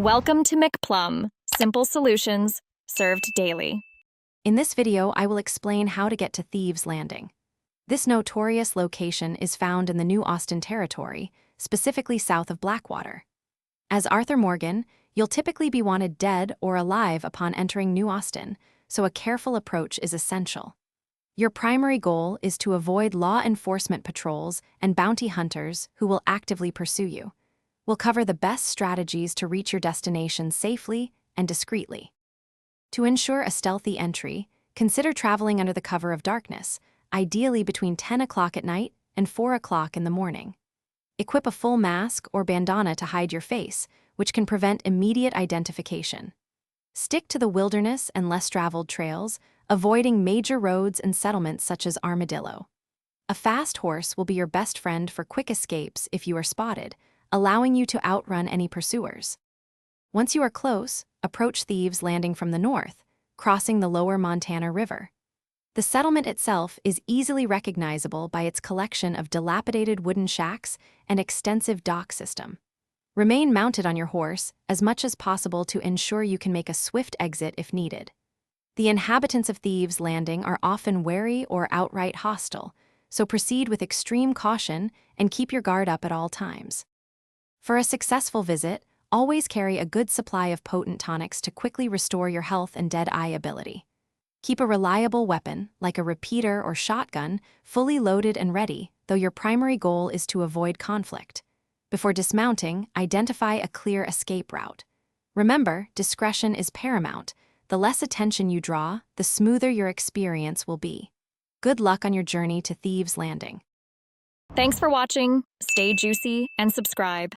Welcome to McPlum, simple solutions served daily. In this video, I will explain how to get to Thieves Landing. This notorious location is found in the New Austin territory, specifically south of Blackwater. As Arthur Morgan, you'll typically be wanted dead or alive upon entering New Austin, so a careful approach is essential. Your primary goal is to avoid law enforcement patrols and bounty hunters who will actively pursue you. We'll cover the best strategies to reach your destination safely and discreetly. To ensure a stealthy entry, consider traveling under the cover of darkness, ideally between 10 o'clock at night and 4 o'clock in the morning. Equip a full mask or bandana to hide your face, which can prevent immediate identification. Stick to the wilderness and less traveled trails, avoiding major roads and settlements such as Armadillo. A fast horse will be your best friend for quick escapes if you are spotted, allowing you to outrun any pursuers. Once you are close, approach Thieves Landing from the north, crossing the lower Montana River. The settlement itself is easily recognizable by its collection of dilapidated wooden shacks and extensive dock system. Remain mounted on your horse as much as possible to ensure you can make a swift exit if needed. The inhabitants of Thieves Landing are often wary or outright hostile, so proceed with extreme caution and keep your guard up at all times. For a successful visit, always carry a good supply of potent tonics to quickly restore your health and dead-eye ability. Keep a reliable weapon, like a repeater or shotgun, fully loaded and ready, though your primary goal is to avoid conflict. Before dismounting, identify a clear escape route. Remember, discretion is paramount. The less attention you draw, the smoother your experience will be. Good luck on your journey to Thieves Landing. Thanks for watching, stay juicy, and subscribe.